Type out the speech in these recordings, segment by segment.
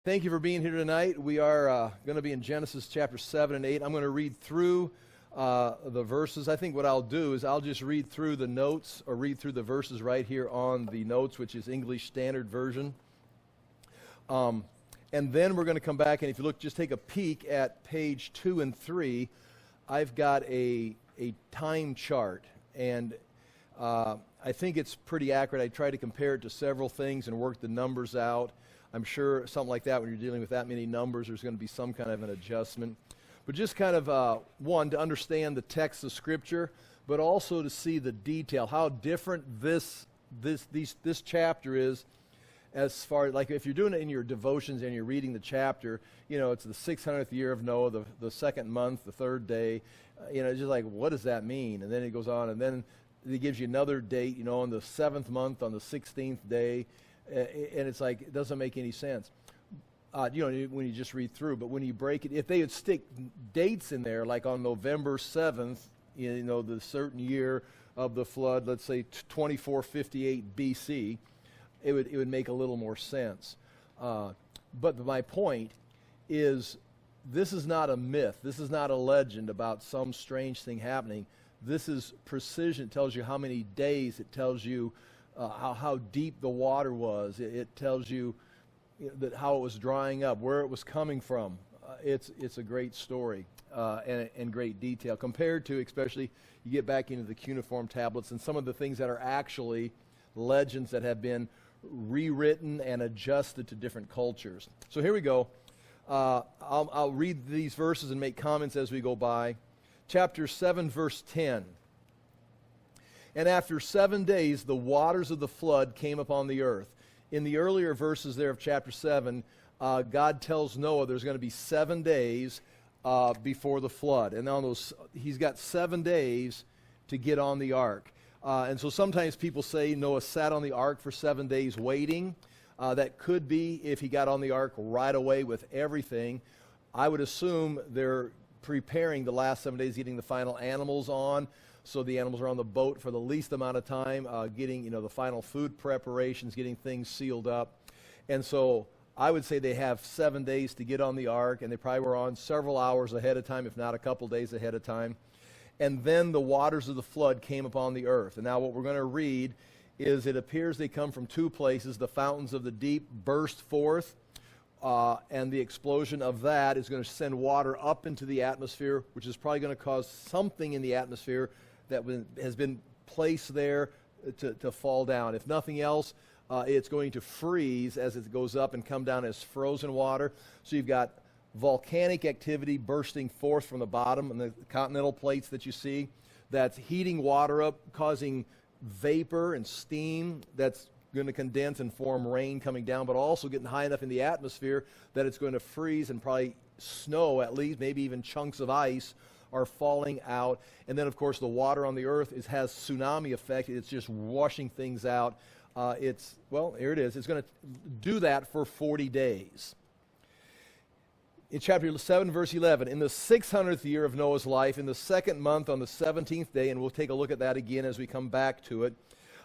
Thank you for being here tonight. We are going to be in Genesis chapter 7 and 8. I'm going to read through the verses. I think what I'll do is I'll just read through the notes or read through the verses right here on the notes, which is English Standard Version. And then we're going to come back, and if you look, just take a peek at page 2 and 3. I've got a time chart, and I think it's pretty accurate. I tried to compare it to several things and work the numbers out. I'm sure something like that, when you're dealing with that many numbers, there's going to be some kind of an adjustment. But just kind of, one, to understand the text of Scripture, but also to see the detail, how different this chapter is as far, like if you're doing it in your devotions and you're reading the chapter, you know, it's the 600th year of Noah, the second month, the third day. It's just like, what does that mean? And then it goes on, and then it gives you another date, on the 7th month, on the 16th day. And it's like, it doesn't make any sense, when you just read through. But when you break it, if they would stick dates in there, like on November 7th, the certain year of the flood, let's say 2458 BC, it would make a little more sense. But my point is, this is not a myth. This is not a legend about some strange thing happening. This is precision. It tells you how many days. It tells you how deep the water was. It tells you that how it was drying up, where it was coming from. It's a great story and great detail compared to, especially, you get back into the cuneiform tablets and some of the things that are actually legends that have been rewritten and adjusted to different cultures. So here we go. I'll read these verses and make comments as we go by. Chapter 7, verse 10. And after 7 days, the waters of the flood came upon the earth. In the earlier verses there of chapter 7, God tells Noah there's going to be 7 days before the flood. And on those, he's got 7 days to get on the ark. And so sometimes people say Noah sat on the ark for 7 days waiting. That could be if he got on the ark right away with everything. I would assume they're preparing the last 7 days, getting the final animals on. So the animals are on the boat for the least amount of time, getting, the final food preparations, getting things sealed up. And so I would say they have 7 days to get on the ark, and they probably were on several hours ahead of time, if not a couple days ahead of time. And then the waters of the flood came upon the earth. And now what we're going to read is, it appears they come from two places. The fountains of the deep burst forth, and the explosion of that is going to send water up into the atmosphere, which is probably going to cause something in the atmosphere that has been placed there to fall down. If nothing else, it's going to freeze as it goes up and come down as frozen water. So you've got volcanic activity bursting forth from the bottom and the continental plates that you see. That's heating water up, causing vapor and steam that's going to condense and form rain coming down, but also getting high enough in the atmosphere that it's going to freeze, and probably snow, at least, maybe even chunks of ice are falling out. And then, of course, the water on the earth has tsunami effect. It's just washing things out. Here it is. It's going to do that for 40 days. In chapter 7, verse 11, in the 600th year of Noah's life, in the second month, on the 17th day, and we'll take a look at that again as we come back to it,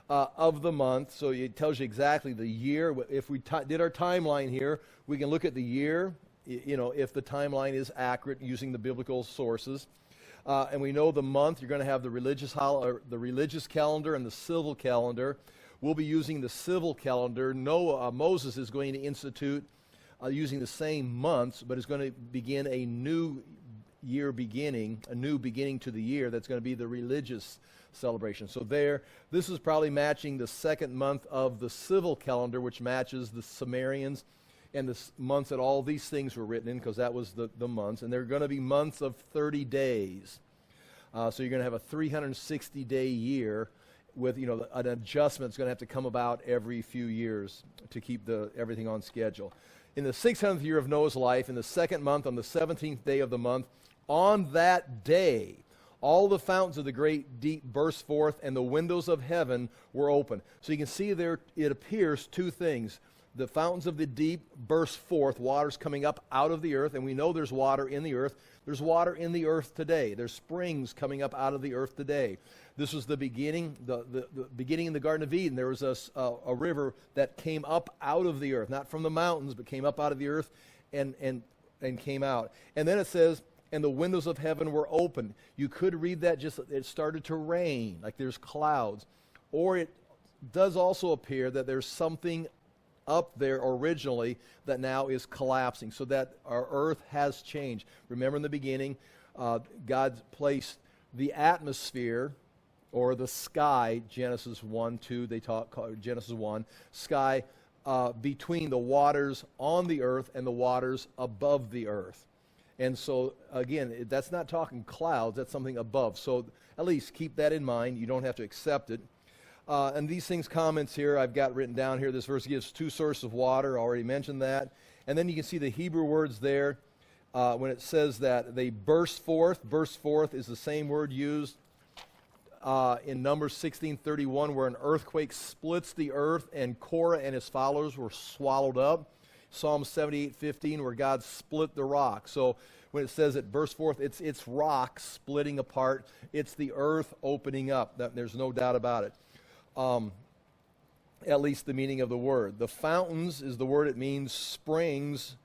of the month. So it tells you exactly the year. If we did our timeline here, we can look at the year, if the timeline is accurate using the biblical sources. And we know the month, you're going to have the religious calendar and the civil calendar. We'll be using the civil calendar. Moses is going to institute using the same months, but it's going to begin a new year beginning, a new beginning to the year that's going to be the religious celebration. So this is probably matching the second month of the civil calendar, which matches the Sumerians and the months that all these things were written in, because that was the months. And they're going to be months of 30 days. So you're going to have a 360-day year with, an adjustment that's going to have to come about every few years to keep everything on schedule. In the 600th year of Noah's life, in the second month, on the 17th day of the month, on that day, all the fountains of the great deep burst forth, and the windows of heaven were open. So you can see there, it appears two things. the fountains of the deep burst forth, waters coming up out of the earth, and we know there's water in the earth. There's water in the earth today. There's springs coming up out of the earth today. This was the beginning, the beginning in the Garden of Eden. There was a river that came up out of the earth, not from the mountains, but came up out of the earth and came out. And then it says, and the windows of heaven were open. You could read that just, it started to rain, like there's clouds. Or it does also appear that there's something up there originally that now is collapsing, so that our earth has changed. Remember in the beginning, God placed the atmosphere, or the sky, Genesis 1, 2, they talk, Genesis 1, sky between the waters on the earth and the waters above the earth. And so, again, that's not talking clouds, that's something above. So at least keep that in mind. You don't have to accept it. And these things, comments here, I've got written down here. This verse gives two sources of water. I already mentioned that. And then you can see the Hebrew words there when it says that they burst forth. Burst forth is the same word used in Numbers 16:31, where an earthquake splits the earth and Korah and his followers were swallowed up. Psalm 78:15, where God split the rock. So when it says it burst forth, it's rock splitting apart. It's the earth opening up. There's no doubt about it. At least the meaning of the word. The fountains is the word. It means springs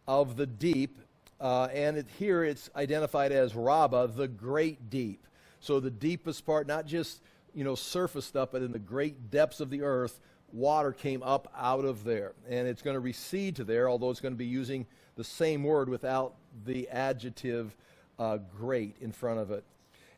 of the deep. And here it's identified as Rabbah, the great deep. So the deepest part, not just, surface stuff, but in the great depths of the earth, water came up out of there. And it's going to recede to there, although it's going to be using the same word without the adjective great in front of it.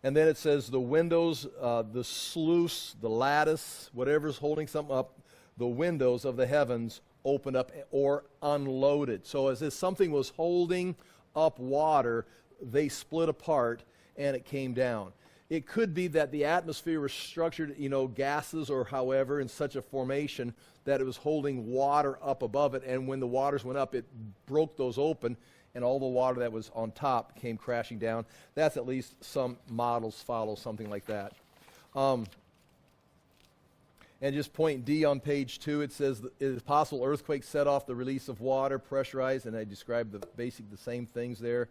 And then it says the windows, the sluice, the lattice, whatever's holding something up, the windows of the heavens opened up or unloaded. So as if something was holding up water, they split apart and it came down. It could be that the atmosphere was structured, gases or however, in such a formation that it was holding water up above it, and when the waters went up, it broke those open, and all the water that was on top came crashing down. That's at least some models follow something like that. And just point D on page 2, it says, it is possible earthquakes set off the release of water, pressurized, and I described the same things there.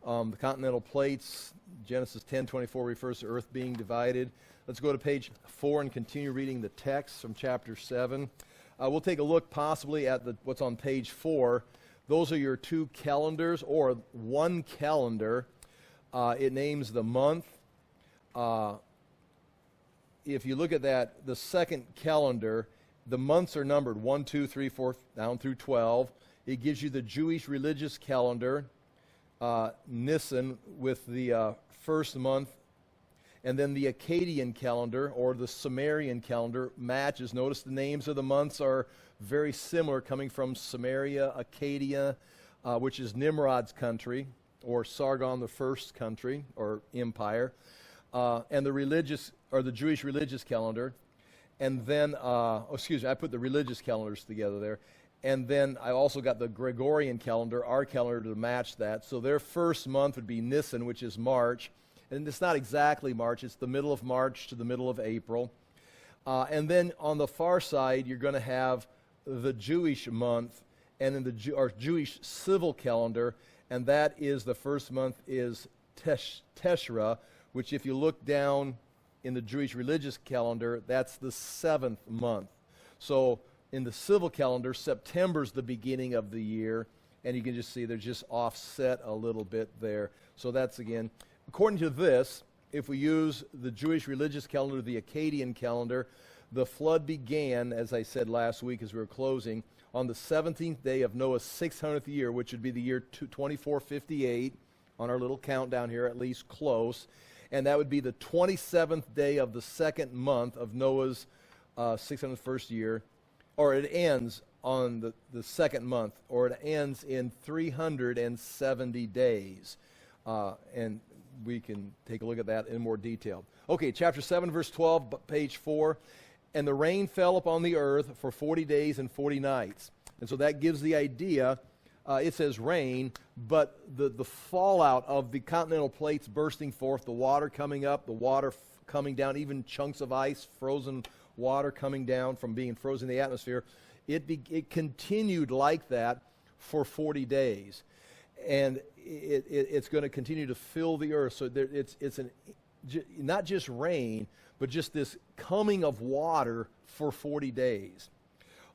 The continental plates, Genesis 10:24 refers to earth being divided. Let's go to page 4 and continue reading the text from chapter 7. We'll take a look possibly at what's on page 4. Those are your two calendars, or one calendar. It names the month. If you look at that, the second calendar, the months are numbered 1, 2, 3, 4, down through 12. It gives you the Jewish religious calendar, Nisan, with the first month, and then the Akkadian calendar, or the Sumerian calendar, matches. Notice the names of the months are very similar, coming from Samaria, Acadia, which is Nimrod's country, or Sargon the First country, or empire, and the Jewish religious calendar. And then, I put the religious calendars together there. And then I also got the Gregorian calendar, our calendar, to match that. So their first month would be Nisan, which is March. And it's not exactly March. It's the middle of March to the middle of April. And then on the far side, you're going to have the Jewish month, and then the Jewish civil calendar. And that is, the first month is Teshri, which if you look down in the Jewish religious calendar, that's the 7th month. So in the civil calendar, September's the beginning of the year, and you can just see they're just offset a little bit there. So that's, again, according to this, if we use the Jewish religious calendar, the Akkadian calendar, the flood began, as I said last week as we were closing, on the 17th day of Noah's 600th year, which would be the year 2458, on our little countdown here, at least close. And that would be the 27th day of the second month of Noah's 601st year. Or it ends on the second month, or it ends in 370 days. And we can take a look at that in more detail. Okay, chapter 7, verse 12, page 4. And the rain fell upon the earth for 40 days and 40 nights. And so that gives the idea, it says rain, but the fallout of the continental plates bursting forth, the water coming up, the water coming down, even chunks of ice, frozen water coming down from being frozen in the atmosphere, it continued like that for 40 days. And it's going to continue to fill the earth. So it's not just rain, but just this coming of water for 40 days.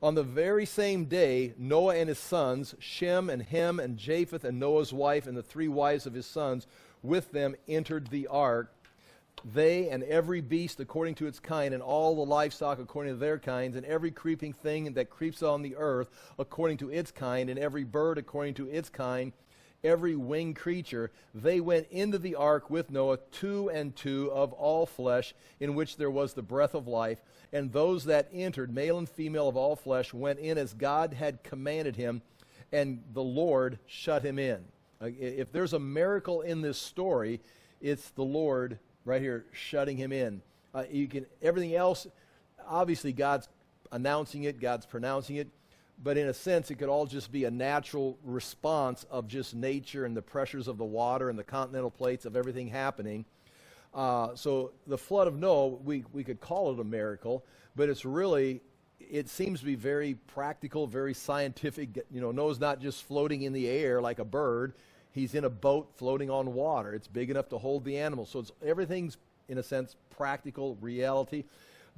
On the very same day, Noah and his sons, Shem and Ham and Japheth and Noah's wife and the 3 wives of his sons with them entered the ark. They and every beast according to its kind, and all the livestock according to their kinds, and every creeping thing that creeps on the earth according to its kind, and every bird according to its kind, every winged creature, they went into the ark with Noah, 2 and 2 of all flesh, in which there was the breath of life. And those that entered, male and female of all flesh, went in as God had commanded him, and the Lord shut him in. If there's a miracle in this story, it's the Lord right here shutting him in. Everything else, obviously God's announcing it, God's pronouncing it, but in a sense it could all just be a natural response of just nature and the pressures of the water and the continental plates of everything happening. So the flood of Noah, we could call it a miracle, but it seems to be very practical, very scientific. Noah's not just floating in the air like a bird. He's in a boat floating on water. It's big enough to hold the animals. So everything's, in a sense, practical reality.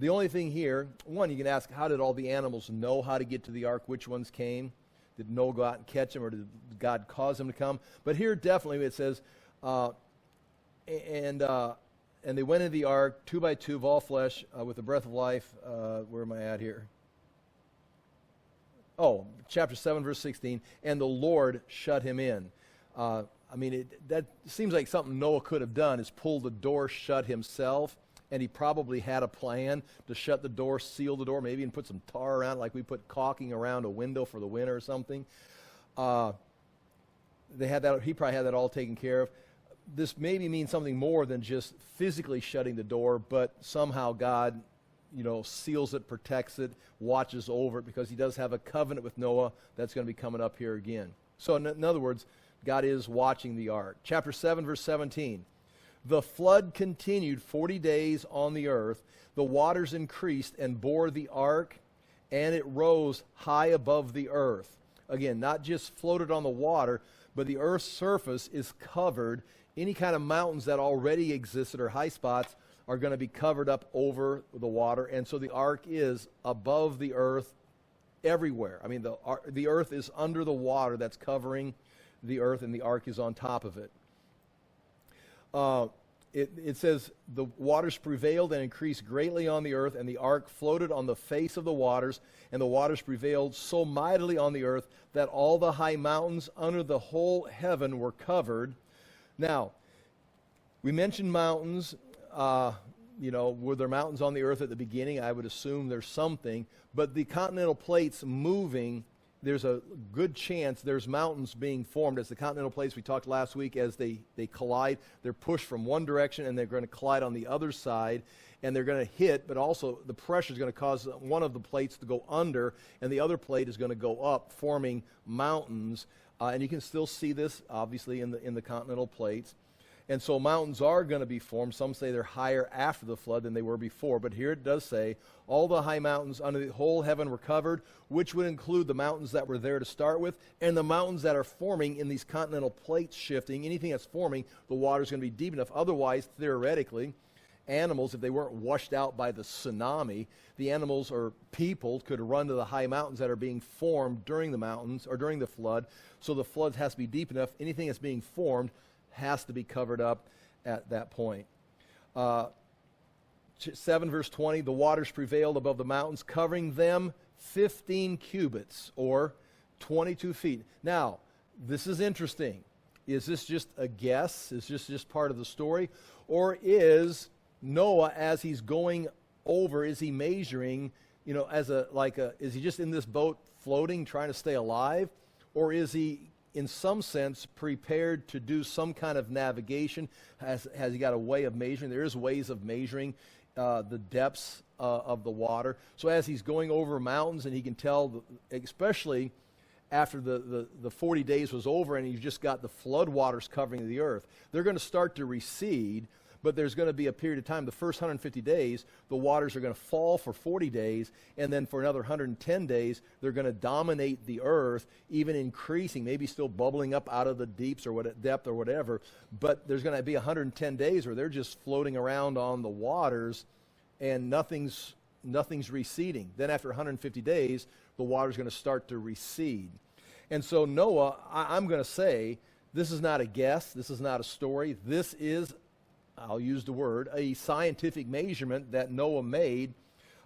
The only thing here, one, you can ask, how did all the animals know how to get to the ark? Which ones came? Did Noah go out and catch them, or did God cause them to come? But here definitely it says, and they went into the ark, 2 by 2 of all flesh, with the breath of life. Where am I at here? Oh, chapter 7, verse 16. And the Lord shut him in. That seems like something Noah could have done, is pull the door shut himself. And he probably had a plan to shut the door, seal the door, maybe even put some tar around it, like we put caulking around a window for the winter or something. They had that. He probably had that all taken care of. This maybe means something more than just physically shutting the door, but somehow God, seals it, protects it, watches over it, because he does have a covenant with Noah that's going to be coming up here again. So in other words, God is watching the ark. Chapter 7, verse 17. The flood continued 40 days on the earth. The waters increased and bore the ark, and it rose high above the earth. Again, not just floated on the water, but the earth's surface is covered. Any kind of mountains that already existed or high spots are going to be covered up over the water. And so the ark is above the earth everywhere. The earth is under the water that's covering the earth, and the ark is on top of it. It says, the waters prevailed and increased greatly on the earth, and the ark floated on the face of the waters, and the waters prevailed so mightily on the earth that all the high mountains under the whole heaven were covered. Now, we mentioned mountains. Were there mountains on the earth at the beginning? I would assume there's something. But the continental plates moving, there's a good chance there's mountains being formed. As the continental plates, we talked last week, as they collide, they're pushed from one direction and they're going to collide on the other side, and they're going to hit, but also the pressure is going to cause one of the plates to go under, and the other plate is going to go up, forming mountains. And you can still see this, obviously, in the continental plates. And so mountains are going to be formed. Some say they're higher after the flood than they were before. But here it does say, all the high mountains under the whole heaven were covered, which would include the mountains that were there to start with, and the mountains that are forming in these continental plates shifting. Anything that's forming, the water's going to be deep enough. Otherwise, theoretically, animals, if they weren't washed out by the tsunami, the animals or people could run to the high mountains that are being formed during the mountains or during the flood. So the flood has to be deep enough. Anything that's being formed has to be covered up at that point. 7 verse 20, the waters prevailed above the mountains, covering them 15 cubits, or 22 feet. Now, this is interesting. Is this just a guess? Is this just part of the story? Or is Noah, as he's going over, is he measuring, is he just in this boat floating, trying to stay alive? Or is he, in some sense, prepared to do some kind of navigation? Has he got a way of measuring? There is ways of measuring the depths of the water. So as he's going over mountains, and he can tell, especially after the 40 days was over and you've just got the flood waters covering the earth, they're going to start to recede, but there's going to be a period of time, the first 150 days, the waters are going to fall for 40 days, and then for another 110 days, they're going to dominate the earth, even increasing, maybe still bubbling up out of the deeps or depth or whatever, but there's going to be 110 days where they're just floating around on the waters, and nothing's receding. Then after 150 days, the water's going to start to recede. And so Noah, I'm going to say, this is not a guess, this is not a story, this is, I'll use the word, a scientific measurement that Noah made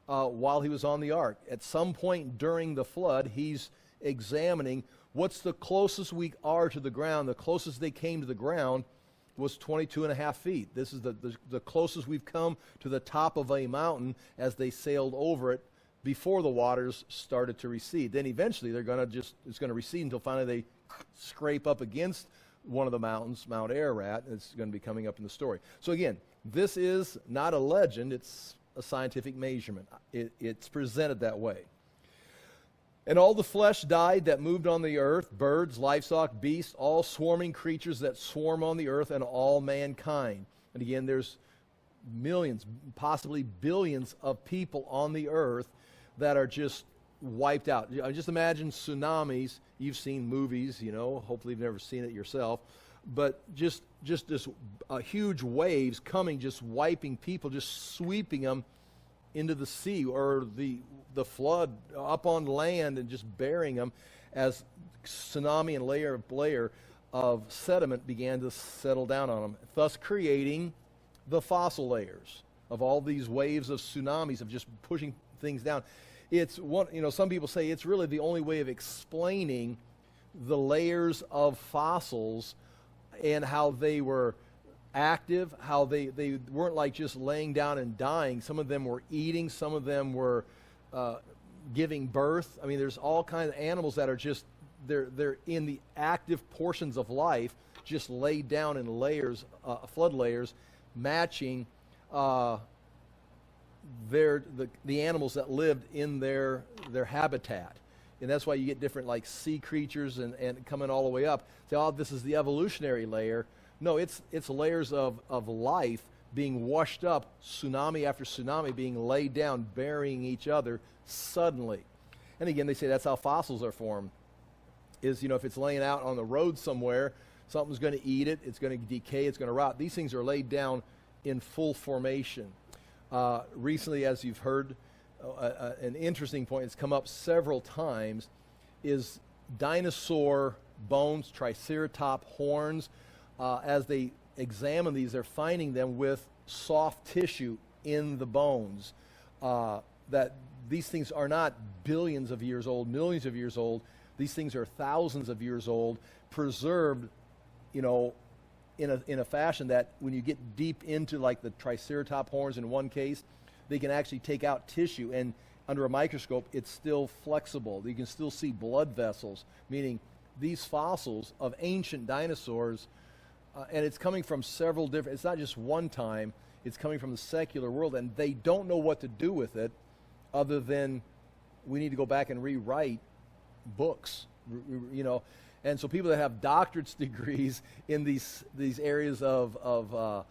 while he was on the ark. At some point during the flood, he's examining what's the closest we are to the ground. The closest they came to the ground was 22.5 feet. This is the closest we've come to the top of a mountain as they sailed over it before the waters started to recede. Then eventually it's going to recede until finally they scrape up against one of the mountains, Mount Ararat, and it's going to be coming up in the story. So again, this is not a legend, it's a scientific measurement. It's presented that way. And all the flesh died that moved on the earth, birds, livestock, beasts, all swarming creatures that swarm on the earth, and all mankind. And again, there's millions, possibly billions of people on the earth that are just wiped out. Just imagine tsunamis. You've seen movies, hopefully you've never seen it yourself, but just this huge waves coming, just wiping people, just sweeping them into the sea, or the flood up on land and just burying them as tsunami and layer of sediment began to settle down on them, thus creating the fossil layers of all these waves of tsunamis of just pushing things down. It's one, some people say it's really the only way of explaining the layers of fossils and how they were active, how they weren't like just laying down and dying. Some of them were eating, some of them were giving birth. I mean, there's all kinds of animals that are just, they're in the active portions of life, just laid down in layers, flood layers, matching the animals that lived in their habitat. And that's why you get different like sea creatures and coming all the way up. Say, oh, this is the evolutionary layer. No, it's layers of life being washed up, tsunami after tsunami being laid down, burying each other suddenly. And again, they say that's how fossils are formed. Is, if it's laying out on the road somewhere, something's going to eat it, it's going to decay, it's going to rot. These things are laid down in full formation. Recently, as you've heard, an interesting point that's come up several times is dinosaur bones, triceratop horns. As they examine these, they're finding them with soft tissue in the bones. That these things are not billions of years old, millions of years old. These things are thousands of years old, preserved, in a fashion that when you get deep into like the triceratop horns in one case, they can actually take out tissue, and under a microscope, it's still flexible. You can still see blood vessels, meaning these fossils of ancient dinosaurs, and it's coming from several different, it's not just one time, it's coming from the secular world, and they don't know what to do with it other than we need to go back and rewrite books, And so people that have doctorate degrees in these areas of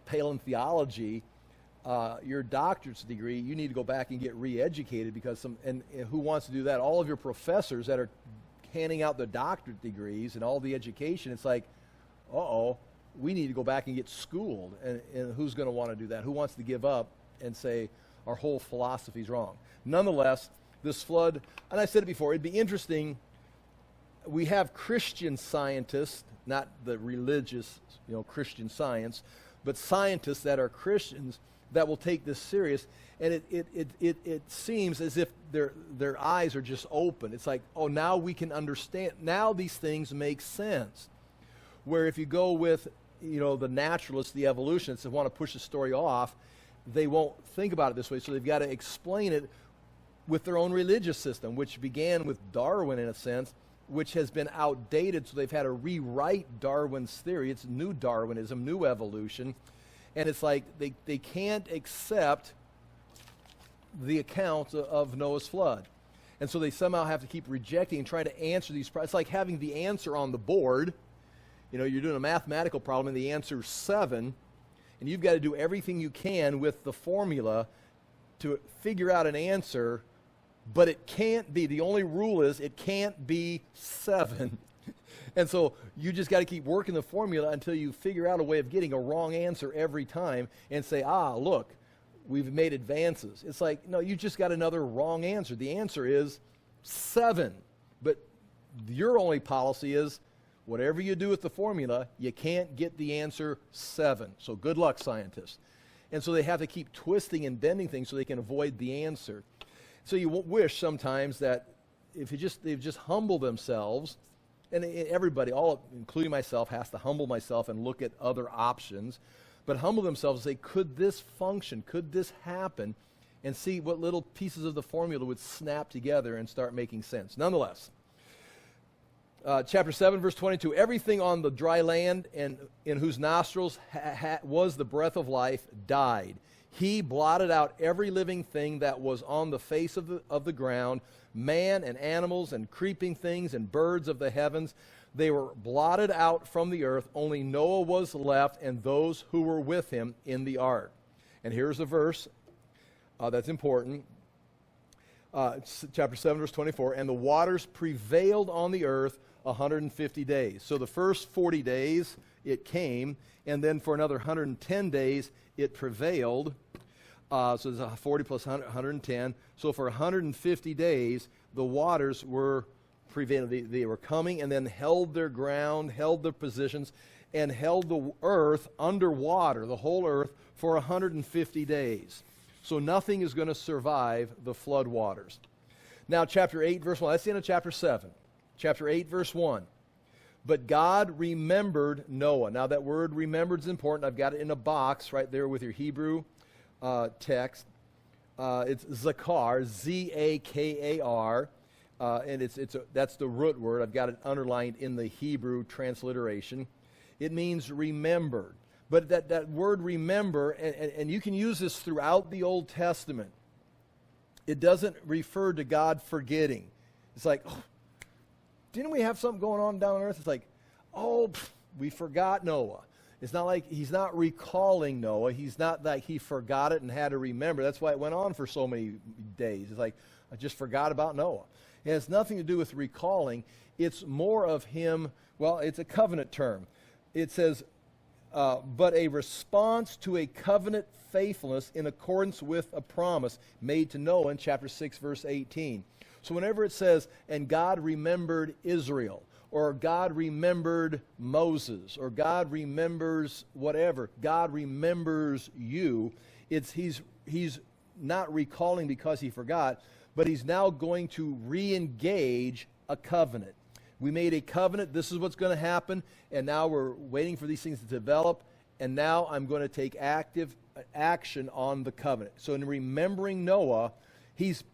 paleontology, your doctorate's degree, you need to go back and get re-educated because and who wants to do that? All of your professors that are handing out the doctorate degrees and all the education, it's like, we need to go back and get schooled. And who's going to want to do that? Who wants to give up and say our whole philosophy is wrong? Nonetheless, this flood, and I said it before, it'd be interesting. We have Christian scientists, not the religious, Christian science, but scientists that are Christians that will take this serious, and it seems as if their eyes are just open. It's like, now we can understand. Now these things make sense. Where if you go with, the naturalists, the evolutionists that want to push the story off, they won't think about it this way, so they've got to explain it with their own religious system, which began with Darwin in a sense, which has been outdated, so they've had to rewrite Darwin's theory. It's new Darwinism, new evolution, and it's like they can't accept the account of Noah's flood. And so they somehow have to keep rejecting and trying to answer these problems. It's like having the answer on the board. You're doing a mathematical problem and the answer is 7, and you've got to do everything you can with the formula to figure out an answer, but it can't be, the only rule is it can't be 7. And so you just got to keep working the formula until you figure out a way of getting a wrong answer every time and say, look, we've made advances. It's like, no, you just got another wrong answer. The answer is 7. But your only policy is whatever you do with the formula, you can't get the answer 7. So good luck, scientists. And so they have to keep twisting and bending things so they can avoid the answer. So you wish sometimes that if they've just humbled themselves, and everybody, all including myself, has to humble myself and look at other options, but humble themselves and say, could this function? Could this happen? And see what little pieces of the formula would snap together and start making sense. Nonetheless, chapter 7, verse 22, everything on the dry land and in whose nostrils was the breath of life died. He blotted out every living thing that was on the face of the ground, man and animals and creeping things and birds of the heavens. They were blotted out from the earth. Only Noah was left and those who were with him in the ark. And here's a verse that's important. Chapter 7, verse 24, and the waters prevailed on the earth 150 days. So the first 40 days it came, and then for another 110 days it prevailed. So there's 40 plus 110. So for 150 days, the waters were prevailing. They were coming and then held their ground, held their positions, and held the earth underwater, the whole earth, for 150 days. So nothing is going to survive the flood waters. Now, chapter 8, verse 1. That's the end of chapter 7. Chapter 8, verse 1. But God remembered Noah. Now, that word remembered is important. I've got it in a box right there with your Hebrew text. It's Zakar, Z-A-K-A-R, and that's the root word. I've got it underlined in the Hebrew transliteration. It means remembered. But that word remember, and you can use this throughout the Old Testament, it doesn't refer to God forgetting. It's like, didn't we have something going on down on earth? It's like, we forgot Noah. It's not like he's not recalling Noah. He's not like he forgot it and had to remember. That's why it went on for so many days. It's like, I just forgot about Noah. It has nothing to do with recalling. It's more of him, it's a covenant term. It says, but a response to a covenant faithfulness in accordance with a promise made to Noah in chapter 6, verse 18. So whenever it says, and God remembered Israel, or God remembered Moses, or God remembers whatever, God remembers you, he's not recalling because he forgot, but he's now going to re-engage a covenant. We made a covenant, this is what's going to happen, and now we're waiting for these things to develop, and now I'm going to take active action on the covenant. So in remembering Noah, he's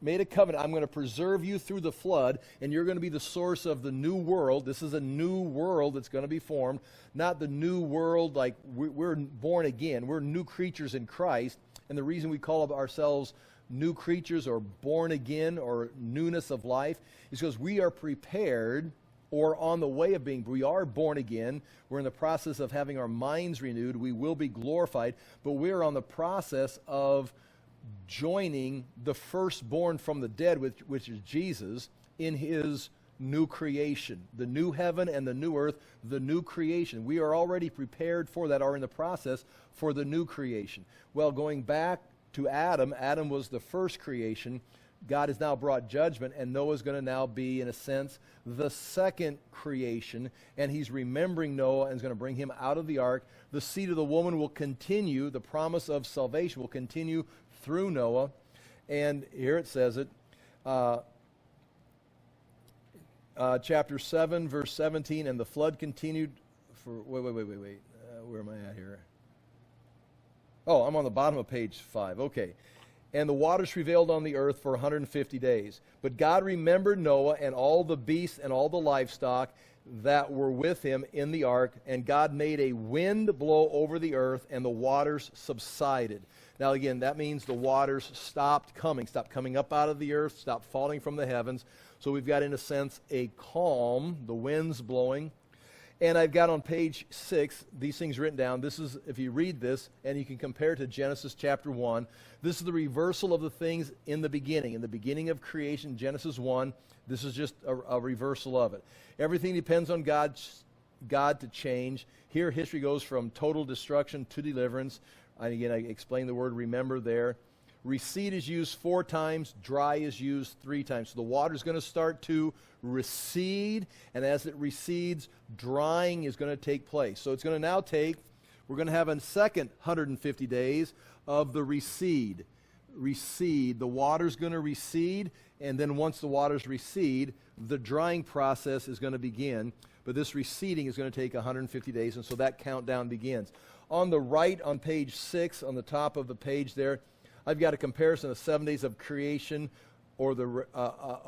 made a covenant. I'm going to preserve you through the flood, and you're going to be the source of the new world. This is a new world that's going to be formed, not the new world like we're born again. We're new creatures in Christ, and the reason we call ourselves new creatures or born again or newness of life is because we are prepared or on the way of being. We are born again. We're in the process of having our minds renewed. We will be glorified, but we're on the process of joining the firstborn from the dead, which is Jesus, in his new creation. The new heaven and the new earth, the new creation. We are already prepared for that, are in the process for the new creation. Well, going back to Adam was the first creation. God has now brought judgment, and Noah's going to now be, in a sense, the second creation, and he's remembering Noah and is going to bring him out of the ark. The seed of the woman will continue, the promise of salvation will continue through Noah, and here it says it, chapter 7, verse 17, and the flood continued for, wait, where am I at here? Oh, I'm on the bottom of page 5. Okay. And the waters prevailed on the earth for 150 days. But God remembered Noah and all the beasts and all the livestock that were with him in the ark. And God made a wind blow over the earth, and the waters subsided. Now again, that means the waters stopped coming up out of the earth, stopped falling from the heavens. So we've got, in a sense, a calm, the winds blowing. And I've got on page 6 these things written down. This is, if you read this, and you can compare it to Genesis chapter 1, this is the reversal of the things in the beginning. In the beginning of creation, Genesis 1, this is just a reversal of it. Everything depends on God to change. Here, history goes from total destruction to deliverance. And again, I explained the word remember there. Recede is used 4 times. Dry is used 3 times. So the water is going to start to recede, and as it recedes, drying is going to take place. So it's going to now take, we're going to have a second 150 days of the recede. The water's going to recede, and then once the waters recede, the drying process is going to begin. But this receding is going to take 150 days, and so that countdown begins. On the right, on page 6, on the top of the page there, I've got a comparison of 7 days of creation or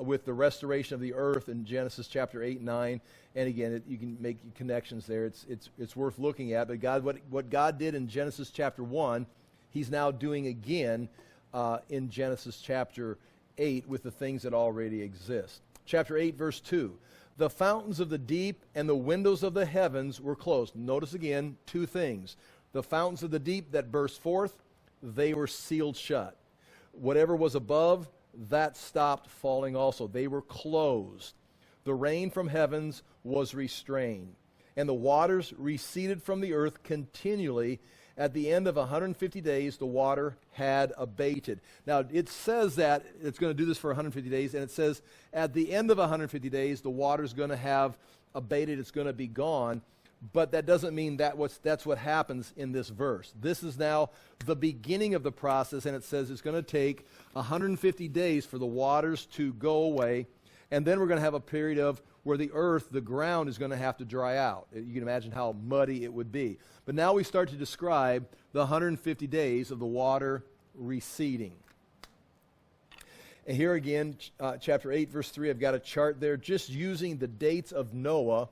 with the restoration of the earth in Genesis chapter 8 and 9. And again, you can make connections there. It's worth looking at. But what God did in Genesis chapter 1, he's now doing again in Genesis chapter 8 with the things that already exist. Chapter 8, verse 2. The fountains of the deep and the windows of the heavens were closed. Notice again 2 things. The fountains of the deep that burst forth, they were sealed shut. Whatever was above, that stopped falling also. They were closed. The rain from heavens was restrained, and the waters receded from the earth continually. At the end of 150 days, the water had abated. Now, it says that it's going to do this for 150 days, and it says at the end of 150 days, the water's going to have abated, it's going to be gone. But that doesn't mean that's what happens in this verse. This is now the beginning of the process, and it says it's going to take 150 days for the waters to go away, and then we're going to have a period of where the earth, the ground, is going to have to dry out. You can imagine how muddy it would be. But now we start to describe the 150 days of the water receding. And here again, chapter 8, verse 3, I've got a chart there just using the dates of Noah.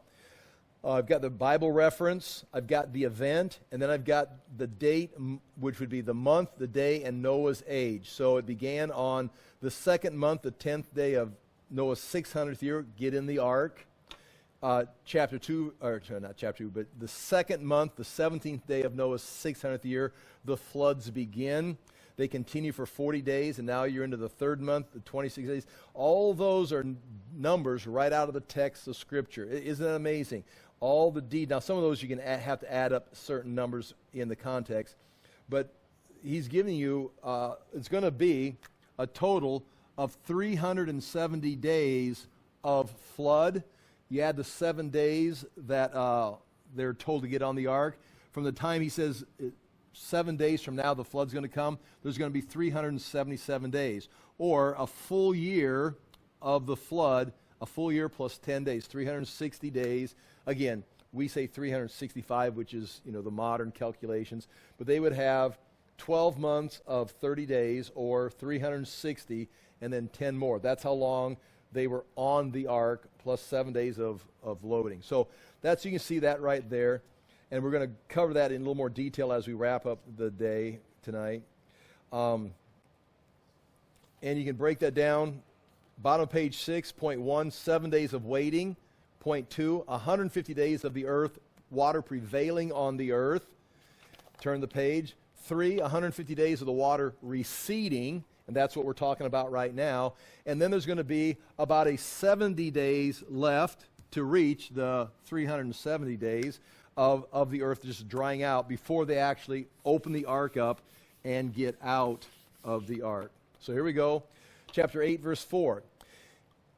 I've got the Bible reference, I've got the event, and then I've got the date, which would be the month, the day, and Noah's age. So it began on the 2nd month, the 10th day of Noah's 600th year, get in the ark. Chapter 2, or not chapter 2, but the 2nd month, the 17th day of Noah's 600th year, the floods begin. They continue for 40 days, and now you're into the 3rd month, the 26 days. All those are numbers right out of the text of Scripture. Isn't that amazing? All the deed. Now, some of those you can have to add up certain numbers in the context, but he's giving you, it's going to be a total of 370 days of flood. You add the 7 days that they're told to get on the ark. From the time he says 7 days from now the flood's going to come, there's going to be 377 days. Or a full year of the flood, a full year plus 10 days, 360 days. Again, we say 365, which is, the modern calculations. But they would have 12 months of 30 days or 360 and then 10 more. That's how long they were on the ark plus 7 days of loading. So that's, you can see that right there. And we're going to cover that in a little more detail as we wrap up the day tonight. And you can break that down. Bottom of page 6, point 1, 7 days of waiting. Point 2, 150 days of the earth, water prevailing on the earth. Turn the page. 3, 150 days of the water receding, and that's what we're talking about right now. And then there's going to be about a 70 days left to reach the 370 days of the earth just drying out before they actually open the ark up and get out of the ark. So here we go. Chapter 8, verse 4.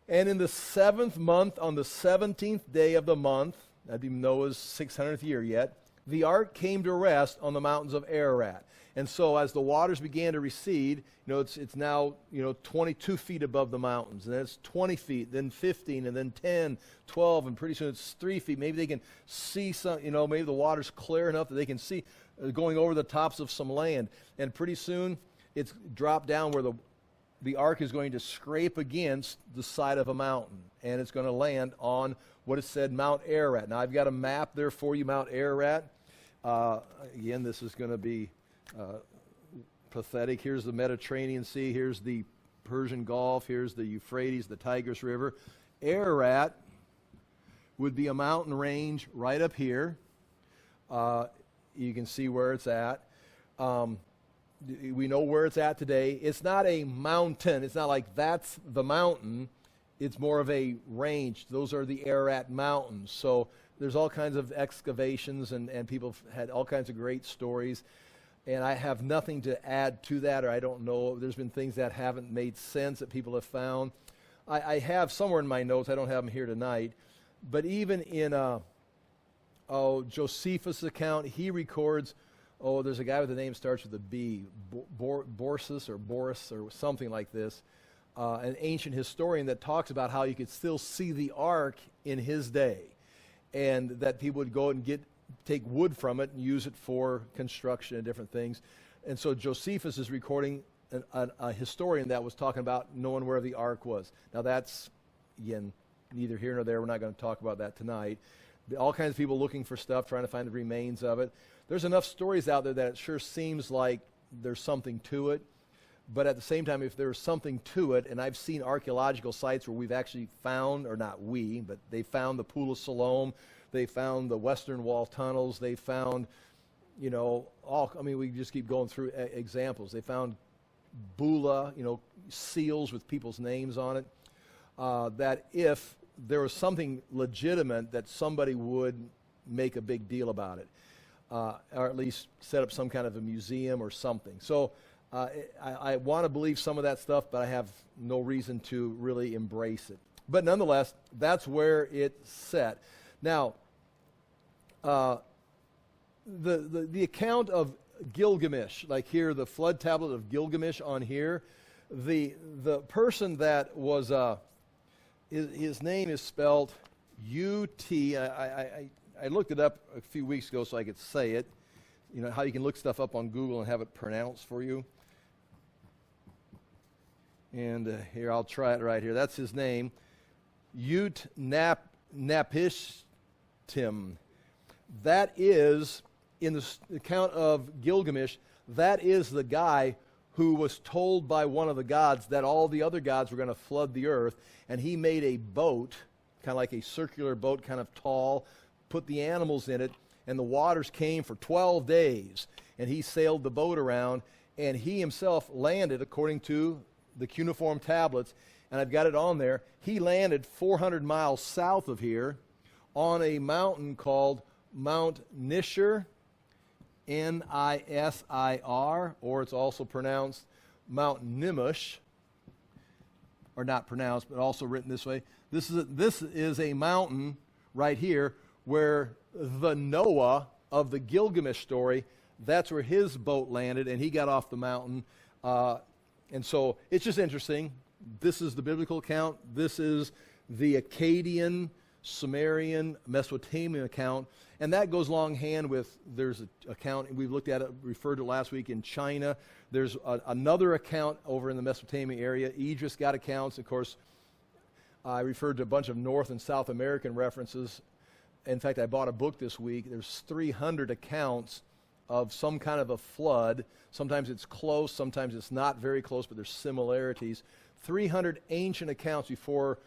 And in the 7th month, on the 17th day of the month, that'd be Noah's 600th year yet, the ark came to rest on the mountains of Ararat. And so as the waters began to recede, it's now, 22 feet above the mountains. And then it's 20 feet, then 15, and then 10, 12, and pretty soon it's 3 feet. Maybe they can see some, maybe the water's clear enough that they can see going over the tops of some land. And pretty soon it's dropped down where the ark is going to scrape against the side of a mountain. And it's going to land on what it said, Mount Ararat. Now, I've got a map there for you, Mount Ararat. Again, this is going to be pathetic. Here's the Mediterranean Sea. Here's the Persian Gulf. Here's the Euphrates, the Tigris River. Ararat would be a mountain range right up here. You can see where it's at. We know where it's at today. It's not a mountain. It's not like that's the mountain. It's more of a range. Those are the Ararat Mountains. So there's all kinds of excavations, and people have had all kinds of great stories. And I have nothing to add to that, or I don't know. There's been things that haven't made sense that people have found. I have somewhere in my notes, I don't have them here tonight, but even in Josephus' account, he records, there's a guy with the name starts with a B, Boris or something like this, an ancient historian that talks about how you could still see the ark in his day, and that people would go and take wood from it and use it for construction and different things. And so Josephus is recording a historian that was talking about knowing where the ark was. Now that's, again, neither here nor there. We're not going to talk about that tonight. All kinds of people looking for stuff, trying to find the remains of it. There's enough stories out there that it sure seems like there's something to it. But at the same time, if there's something to it, and I've seen archaeological sites where we've actually found, or not we, but they found the Pool of Siloam, they found the Western Wall tunnels, they found, we just keep going through examples. They found Bula, seals with people's names on it, that if there was something legitimate, that somebody would make a big deal about it, or at least set up some kind of a museum or something. So I want to believe some of that stuff, but I have no reason to really embrace it. But nonetheless, that's where it's set. Now, the account of Gilgamesh, like here, the flood tablet of Gilgamesh on here, the person that was, his name is spelled U-T. I looked it up a few weeks ago so I could say it. You know how you can look stuff up on Google and have it pronounced for you. And here, I'll try it right here. That's his name. Utnapishtim. That is, in the account of Gilgamesh, that is the guy who was told by one of the gods that all the other gods were going to flood the earth, and he made a boat, kind of like a circular boat, kind of tall, put the animals in it, and the waters came for 12 days, and he sailed the boat around, and he himself landed, according to the cuneiform tablets, and I've got it on there, he landed 400 miles south of here on a mountain called Mount Nisir, Nisir, or it's also pronounced Mount Nimush, or not pronounced, but also written this way. This is a mountain right here where the Noah of the Gilgamesh story, that's where his boat landed, and he got off the mountain. And so it's just interesting. This is the biblical account. This is the Akkadian, Sumerian, Mesopotamian account. And that goes long hand with, there's an account, we've looked at it, referred to last week in China. There's another account over in the Mesopotamia area. Idris got accounts. Of course, I referred to a bunch of North and South American references. In fact, I bought a book this week. There's 300 accounts of some kind of a flood. Sometimes it's close, sometimes it's not very close, but there's similarities. 300 ancient accounts before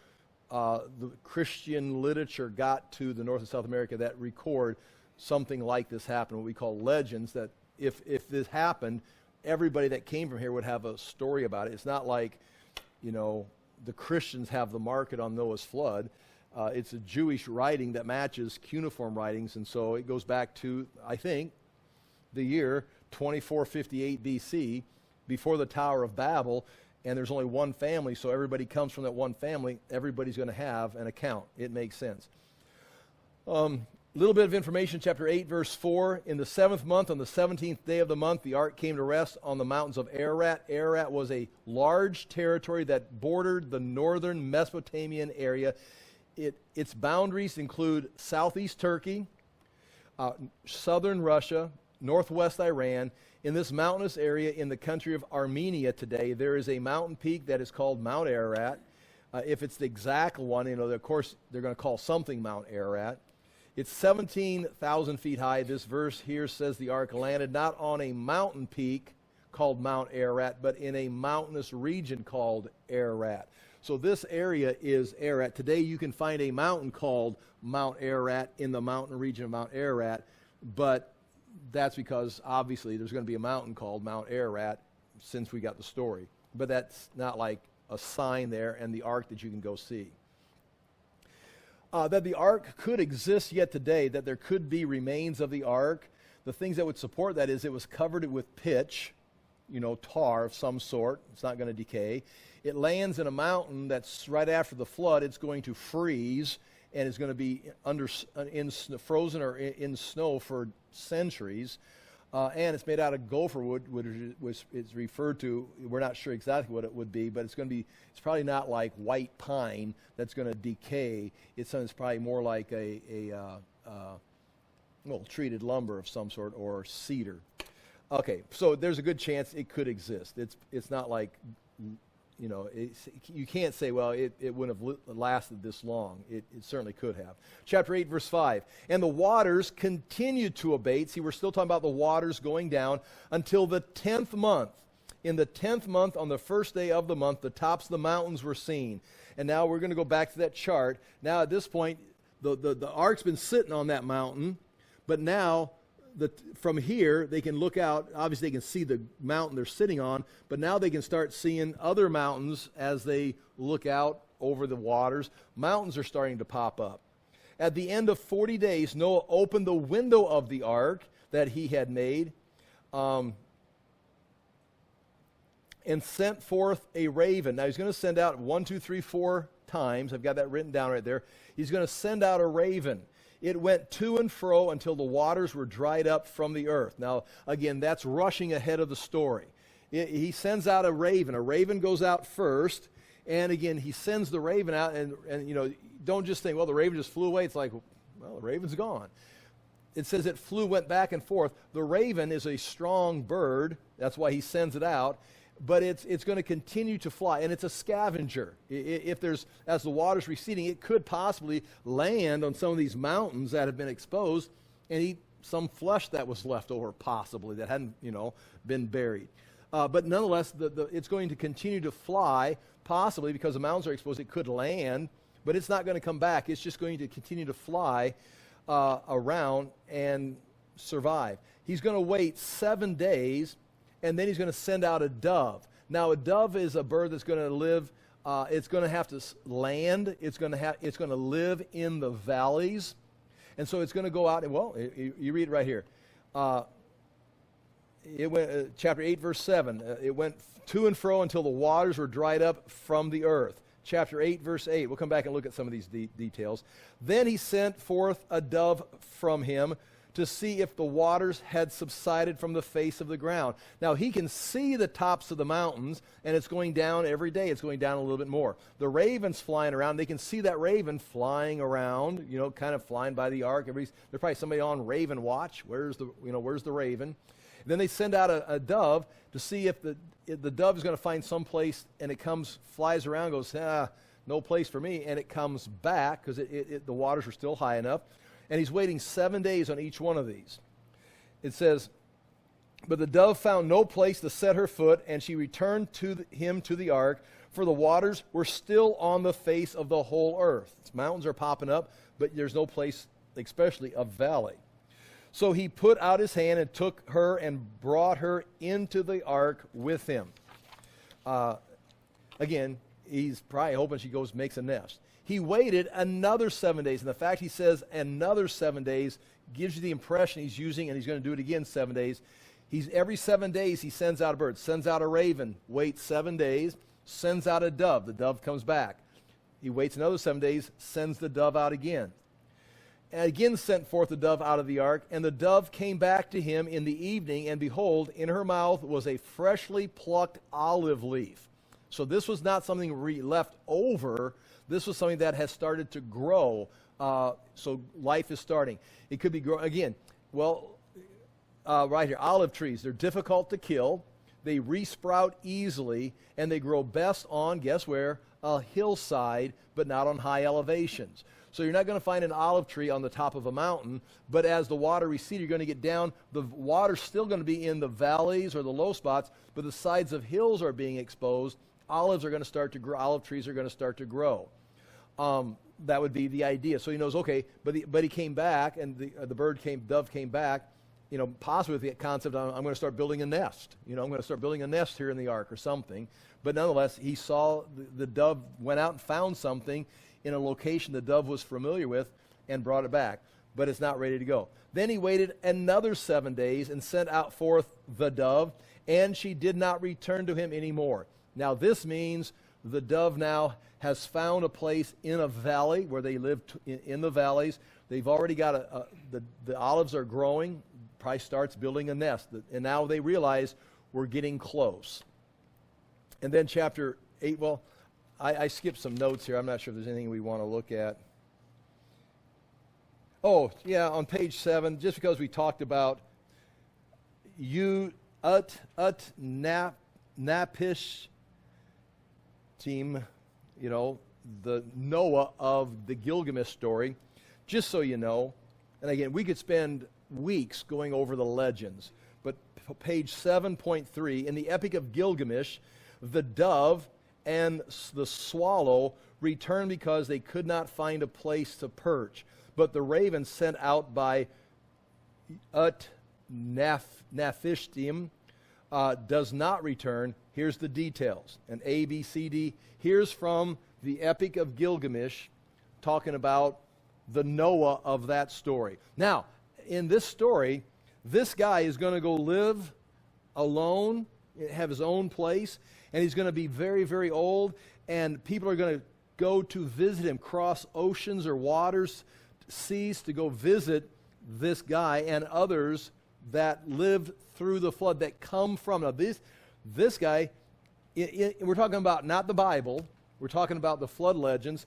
the Christian literature got to the North and South America that record something like this happened, what we call legends, that if this happened, everybody that came from here would have a story about it. It's not like, the Christians have the market on Noah's flood. It's a Jewish writing that matches cuneiform writings, and so it goes back to, I think, the year 2458 BC, before the Tower of Babel, and there's only one family, so everybody comes from that one family. Everybody's going to have an account. It makes sense. Little bit of information, chapter 8, verse 4. In the 7th month, on the 17th day of the month, the ark came to rest on the mountains of Ararat. Ararat was a large territory that bordered the northern Mesopotamian area. Its boundaries include southeast Turkey, southern Russia, northwest Iran. In this mountainous area in the country of Armenia today, there is a mountain peak that is called Mount Ararat. If it's the exact one, of course, they're going to call something Mount Ararat. It's 17,000 feet high. This verse here says the ark landed not on a mountain peak called Mount Ararat, but in a mountainous region called Ararat. So this area is Ararat. Today you can find a mountain called Mount Ararat in the mountain region of Mount Ararat, but that's because obviously there's going to be a mountain called Mount Ararat since we got the story. But that's not like a sign there and the ark that you can go see. That the ark could exist yet today, that there could be remains of the ark. The things that would support that is it was covered with pitch, tar of some sort. It's not going to decay. It lands in a mountain that's right after the flood. It's going to freeze and is going to be frozen or in snow for centuries. And it's made out of gopher wood, which is referred to. We're not sure exactly what it would be, but it's probably not like white pine that's going to decay. It's something that's probably more like treated lumber of some sort or cedar. Okay, so there's a good chance it could exist. It's not like, you can't say, well, it wouldn't have lasted this long. It certainly could have. Chapter 8, verse 5. And the waters continued to abate. See, we're still talking about the waters going down until the 10th month. In the 10th month, on the first day of the month, the tops of the mountains were seen. And now we're going to go back to that chart. Now at this point, the ark's been sitting on that mountain, but now from here, they can look out. Obviously, they can see the mountain they're sitting on, but now they can start seeing other mountains as they look out over the waters. Mountains are starting to pop up. At the end of 40 days, Noah opened the window of the ark that he had made and sent forth a raven. Now, he's going to send out 1, 2, 3, 4 times. I've got that written down right there. He's going to send out a raven. It went to and fro until the waters were dried up from the earth. Now, again, that's rushing ahead of the story. He sends out a raven. A raven goes out first, and again, he sends the raven out, and don't just think, well, the raven just flew away. It's like, well, the raven's gone. It says it went back and forth. The raven is a strong bird. That's why he sends it out. But it's going to continue to fly, and it's a scavenger. As the water's receding, it could possibly land on some of these mountains that have been exposed and eat some flesh that was left over, possibly, that hadn't, been buried. But nonetheless, it's going to continue to fly, possibly because the mountains are exposed. It could land, but it's not going to come back. It's just going to continue to fly around and survive. He's going to wait 7 days, and then he's going to send out a dove. Now, a dove is a bird that's going to live. It's going to have to land. It's going to live in the valleys, and so it's going to go out. And well, you read it right here. It went chapter 8, verse 7. It went to and fro until the waters were dried up from the earth. Chapter 8, verse 8. We'll come back and look at some of these details. Then he sent forth a dove from him to see if the waters had subsided from the face of the ground. Now, he can see the tops of the mountains, and it's going down every day. It's going down a little bit more. The raven's flying around. They can see that raven flying around, kind of flying by the ark. There's probably somebody on raven watch. Where's the raven? Then they send out a dove to see if the dove is going to find some place, and it flies around, goes, no place for me, and it comes back because the waters are still high enough. And he's waiting 7 days on each one of these. It says, but the dove found no place to set her foot, and she returned him to the ark, for the waters were still on the face of the whole earth. Mountains are popping up, but there's no place, especially a valley. So he put out his hand and took her and brought her into the ark with him. Again, he's probably hoping she makes a nest. He waited another 7 days. And the fact he says another 7 days gives you the impression he's using, and he's going to do it again 7 days. Every 7 days he sends out a bird, sends out a raven, waits 7 days, sends out a dove. The dove comes back. He waits another 7 days, sends the dove out again. And again sent forth the dove out of the ark, and the dove came back to him in the evening, and behold, in her mouth was a freshly plucked olive leaf. So this was not something left over. This was something that has started to grow. So life is starting. It could be growing again. Well, right here, olive trees. They're difficult to kill. They resprout easily, and they grow best on, guess where? A hillside, but not on high elevations. So you're not going to find an olive tree on the top of a mountain, but as the water recedes, you're going to get down. The water's still going to be in the valleys or the low spots, but the sides of hills are being exposed, olives are going to start to grow, olive trees are going to start to grow. That would be the idea. So he knows, okay, but he came back, and the dove came back, possibly with the concept, I'm going to start building a nest. I'm going to start building a nest here in the ark or something. But nonetheless, he saw the dove went out and found something in a location the dove was familiar with and brought it back. But it's not ready to go. Then he waited another 7 days and sent out forth the dove, and she did not return to him anymore. Now this means the dove now has found a place in a valley where they live in the valleys. They've already got the olives are growing. Probably starts building a nest. And now they realize we're getting close. And then chapter 8, well, I skipped some notes here. I'm not sure if there's anything we want to look at. Oh, yeah, on page 7, just because we talked about Napish team, the Noah of the Gilgamesh story, just so you know. And again, we could spend weeks going over the legends. But page 7.3, in the Epic of Gilgamesh, the dove and the swallow returned because they could not find a place to perch. But the raven sent out by Nafishtim does not return. Here's the details. And A, B, C, D. Here's from the Epic of Gilgamesh, talking about the Noah of that story. Now, in this story, this guy is going to go live alone, have his own place, and he's going to be very, very old, and people are going to go to visit him, cross oceans or waters, seas, to go visit this guy and others that lived through the flood, that come from. Now, this guy, we're talking about not the Bible, we're talking about the flood legends.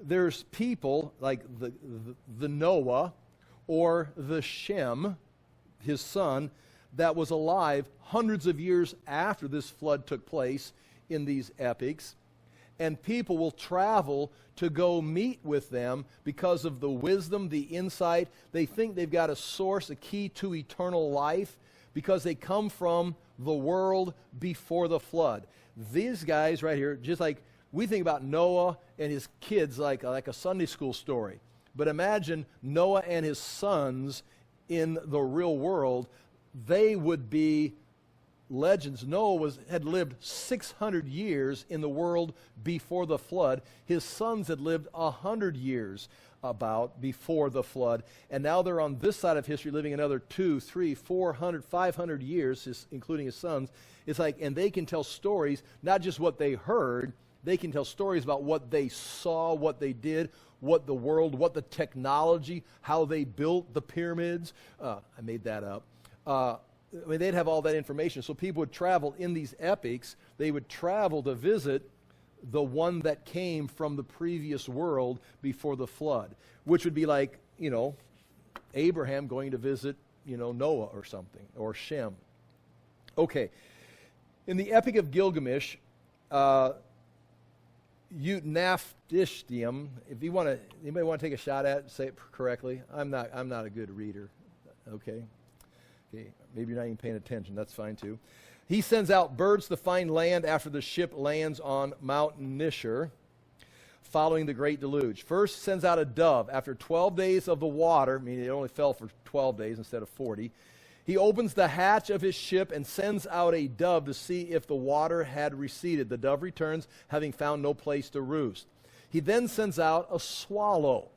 There's people like the Noah or the Shem, his son, that was alive hundreds of years after this flood took place in these epics. And people will travel to go meet with them because of the wisdom, the insight. They think they've got a source, a key to eternal life, because they come from the world before the flood. These guys right here, just like we think about Noah and his kids like a Sunday school story. But imagine Noah and his sons in the real world. They would be legends. Noah had lived 600 years in the world before the flood. His sons had lived 100 years about before the flood. And now they're on this side of history living another 200, 300, 400, 500 years, including his sons. It's like, and they can tell stories, not just what they heard, they can tell stories about what they saw, what they did, what the world, what the technology, how they built the pyramids. I made that up. They'd have all that information. So people would travel in these epics. They would travel to visit the one that came from the previous world before the flood, which would be like, Abraham going to visit, Noah or something, or Shem. Okay. In the Epic of Gilgamesh, Utnapishtim, if you anybody want to take a shot at it, say it correctly. I'm not a good reader. Okay, maybe you're not even paying attention. That's fine too. He sends out birds to find land after the ship lands on Mount Nishar, following the great deluge. First sends out a dove after 12 days of the water, meaning it only fell for 12 days instead of 40. He opens the hatch of his ship and sends out a dove to see if the water had receded. The dove returns, having found no place to roost. He then sends out a swallow,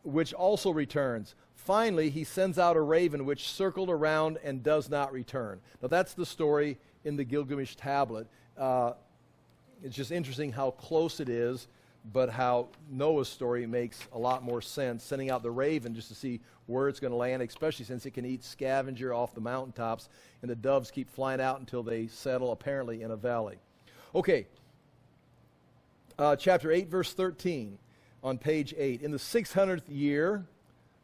which also returns. Finally, he sends out a raven, which circled around and does not return. Now, that's the story in the Gilgamesh tablet. It's just interesting how close it is, but how Noah's story makes a lot more sense, sending out the raven just to see where it's going to land, especially since it can eat scavenger off the mountaintops, and the doves keep flying out until they settle, apparently, in a valley. Okay, chapter 8, verse 13, on page 8. In the 600th year,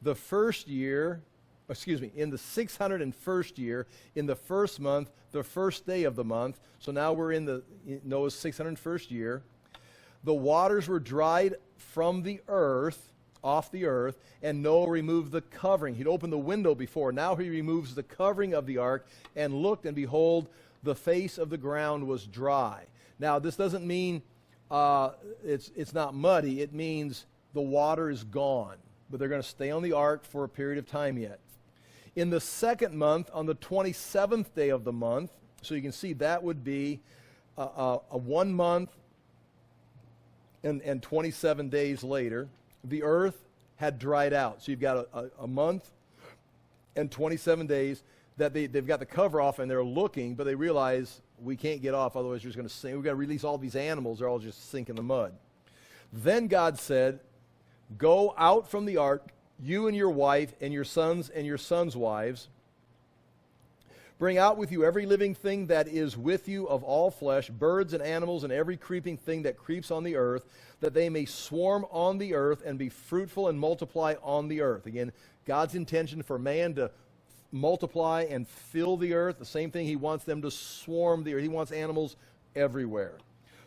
in the 601st year, in the first month, the first day of the month, so now we're in Noah's 601st year, the waters were dried from the earth, off the earth, and Noah removed the covering. He'd opened the window before. Now he removes the covering of the ark and looked, and behold, the face of the ground was dry. Now, this doesn't mean it's not muddy. It means the water is gone. But they're going to stay on the ark for a period of time yet. In the second month, on the 27th day of the month, so you can see that would be a 1 month and 27 days later, the earth had dried out. So you've got a month and 27 days that they've got the cover off and they're looking, but they realize we can't get off, otherwise you're just going to sink. We've got to release all these animals, they're all just sink in the mud. Then God said, go out from the ark, you and your wife and your sons' wives. Bring out with you every living thing that is with you of all flesh, birds and animals and every creeping thing that creeps on the earth, that they may swarm on the earth and be fruitful and multiply on the earth. Again, God's intention for man to multiply and fill the earth. The same thing, he wants them to swarm the earth. He wants animals everywhere.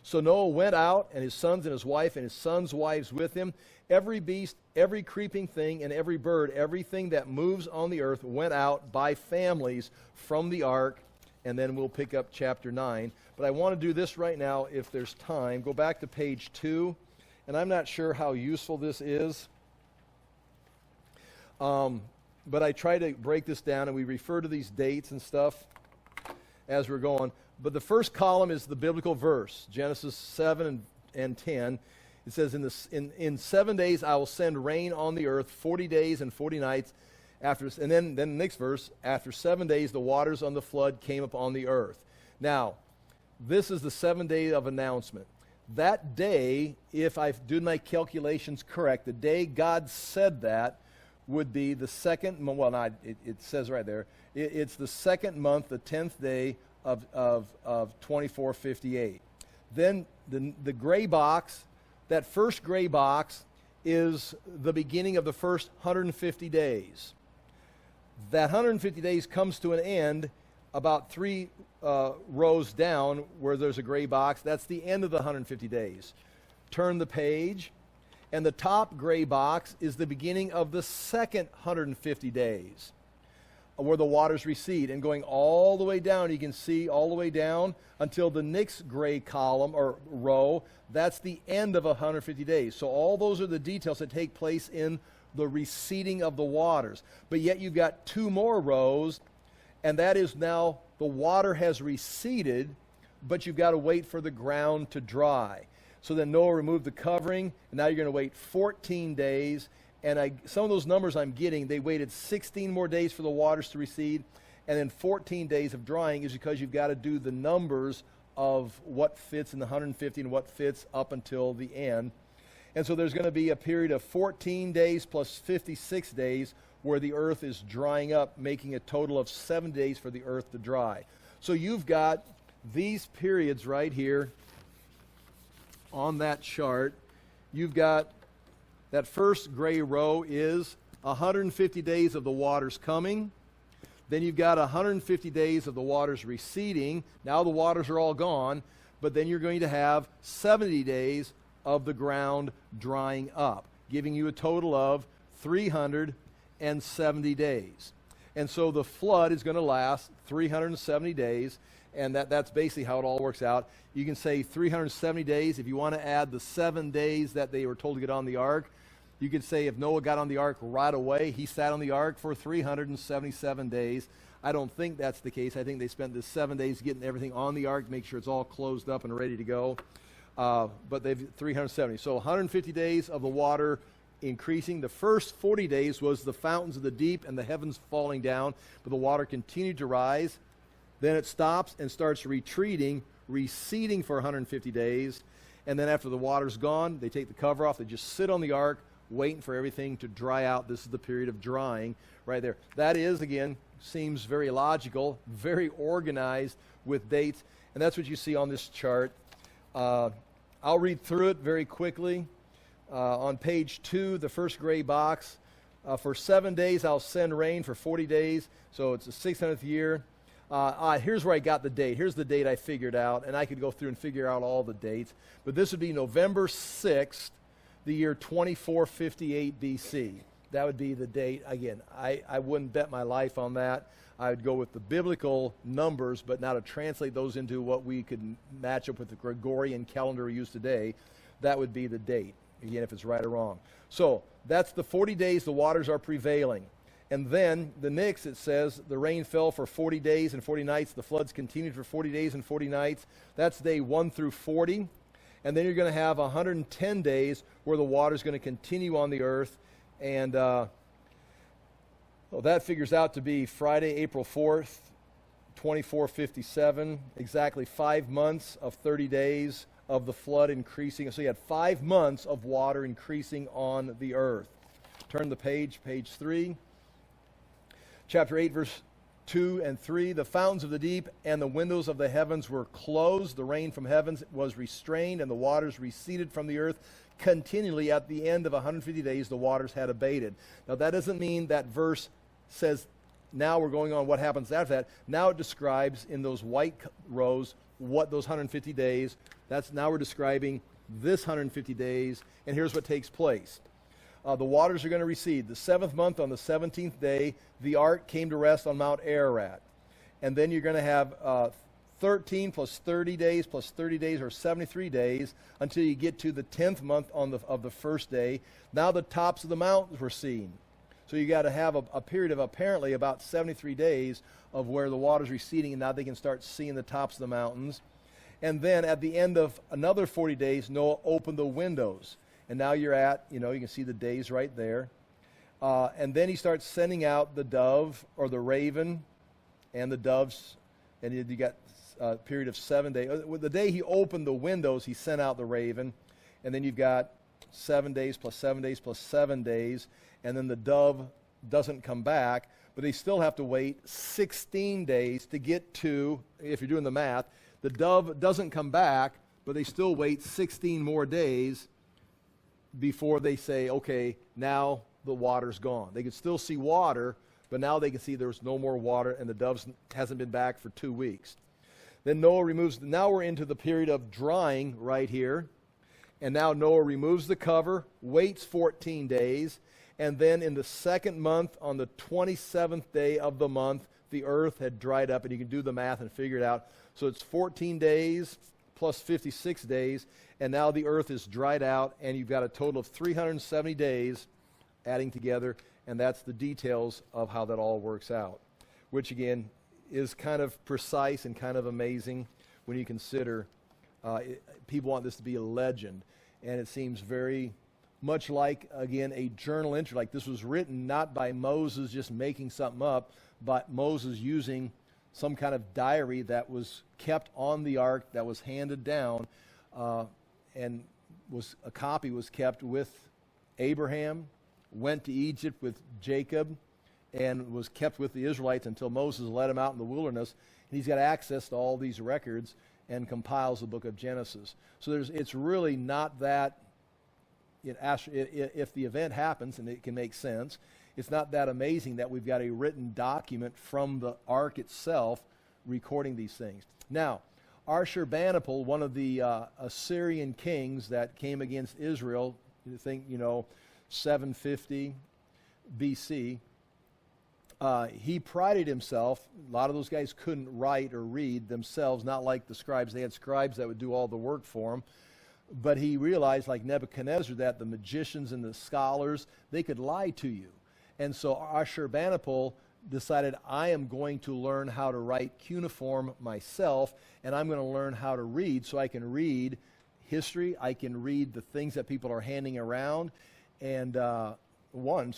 So Noah went out, and his sons and his wife and his sons' wives with him. Every beast, every creeping thing, and every bird, everything that moves on the earth went out by families from the ark. And then we'll pick up chapter 9. But I want to do this right now if there's time. Go back to page 2. And I'm not sure how useful this is. But I try to break this down, and we refer to these dates and stuff as we're going. But the first column is the biblical verse, Genesis 7 and 10. It says, in 7 days I will send rain on the earth, 40 days and 40 nights. And then the next verse, after 7 days the waters on the flood came upon the earth. Now, this is the 7 day of announcement. That day, if I've done my calculations correct, the day God said that would be the second, well, not, it says right there, it's the second month, the 10th day of 2458. Then the gray box, that first gray box is the beginning of the first 150 days. That 150 days comes to an end about 3 rows down where there's a gray box. That's the end of the 150 days. Turn the page, and the top gray box is the beginning of the second 150 days where the waters recede. And going all the way down, you can see all the way down until the next gray column or row, that's the end of 150 days. So all those are the details that take place in the receding of the waters. But yet you've got 2 more rows, and that is now the water has receded, but you've got to wait for the ground to dry. So then Noah removed the covering, and now you're going to wait 14 days. And some of those numbers I'm getting, they waited 16 more days for the waters to recede, and then 14 days of drying is because you've got to do the numbers of what fits in the 150 and what fits up until the end. And so there's going to be a period of 14 days plus 56 days where the earth is drying up, making a total of 7 days for the earth to dry. So you've got these periods right here on that chart. You've got that first gray row is 150 days of the waters coming. Then you've got 150 days of the waters receding. Now the waters are all gone, but then you're going to have 70 days of the ground drying up, giving you a total of 370 days. And so the flood is going to last 370 days, and that's basically how it all works out. You can say 370 days. If you want to add the 7 days that they were told to get on the ark, you could say if Noah got on the ark right away, he sat on the ark for 377 days. I don't think that's the case. I think they spent the 7 days getting everything on the ark, make sure it's all closed up and ready to go. But they've 370. So 150 days of the water increasing. The first 40 days was the fountains of the deep and the heavens falling down, but the water continued to rise. Then it stops and starts retreating, receding for 150 days. And then after the water's gone, they take the cover off. They just sit on the ark, waiting for everything to dry out. This is the period of drying right there. That is, again, seems very logical, very organized with dates. And that's what you see on this chart. I'll read through it very quickly. On page 2, the first gray box, for 7 days I'll send rain for 40 days. So it's the 600th year. Here's where I got the date. Here's the date I figured out, and I could go through and figure out all the dates. But this would be November 6th, the year 2458 BC. that would be the date. Again, I wouldn't bet my life on that. I would go with the biblical numbers, but now to translate those into what we could match up with the Gregorian calendar we use today, that would be the date, again, if it's right or wrong. So that's the 40 days the waters are prevailing. And then the next, it says, the rain fell for 40 days and 40 nights. The floods continued for 40 days and 40 nights. That's day 1 through 40. And then you're going to have 110 days where the water is going to continue on the earth. And that figures out to be Friday, April 4th, 2457. Exactly 5 months of 30 days of the flood increasing. So you had 5 months of water increasing on the earth. Turn the page 3. Chapter 8, verse 2 and 3. The fountains of the deep and the windows of the heavens were closed. The rain from heavens was restrained, and the waters receded from the earth continually. At the end of 150 days, the waters had abated. Now, that doesn't mean that verse says, now we're going on what happens after that. Now it describes in those white rows what those 150 days, now we're describing this 150 days, and here's what takes place. The waters are going to recede. The 7th month, on the 17th day, the ark came to rest on Mount Ararat. And then you're going to have 13 plus 30 days plus 30 days, or 73 days, until you get to the 10th month of the first day. Now the tops of the mountains were seen. So you got to have a period of apparently about 73 days of where the water's receding, and now they can start seeing the tops of the mountains. And then at the end of another 40 days, Noah opened the windows. And now you're at, you can see the days right there. And then he starts sending out the dove or the raven and the doves. And you got a period of 7 days. The day he opened the windows, he sent out the raven. And then you've got 7 days plus 7 days plus 7 days. And then the dove doesn't come back. But they still have to wait 16 days to get to, if you're doing the math, the dove doesn't come back, but they still wait 16 more days before they say, okay, now the water's gone. They could still see water, but now they can see there's no more water, and the dove hasn't been back for 2 weeks. Then Noah removes, now we're into the period of drying right here, and now Noah removes the cover, waits 14 days, and then in the 2nd month, on the 27th day of the month, the earth had dried up, and you can do the math and figure it out. So it's 14 days plus 56 days, and now the earth is dried out, and you've got a total of 370 days adding together, and that's the details of how that all works out, which again is kind of precise and kind of amazing when you consider people want this to be a legend, and it seems very much like, again, a journal entry. Like this was written not by Moses just making something up, but Moses using some kind of diary that was kept on the ark, that was handed down, and a copy was kept with Abraham, went to Egypt with Jacob, and was kept with the Israelites until Moses led them out in the wilderness. And he's got access to all these records and compiles the book of Genesis. So it's really not that, if the event happens, and it can make sense, it's not that amazing that we've got a written document from the ark itself recording these things. Now, Ashurbanipal, one of the Assyrian kings that came against Israel, you think, 750 BC, he prided himself. A lot of those guys couldn't write or read themselves, not like the scribes. They had scribes that would do all the work for them. But he realized, like Nebuchadnezzar, that the magicians and the scholars, they could lie to you. And so Ashurbanipal decided, I am going to learn how to write cuneiform myself, and I'm going to learn how to read so I can read history, I can read the things that people are handing around, and so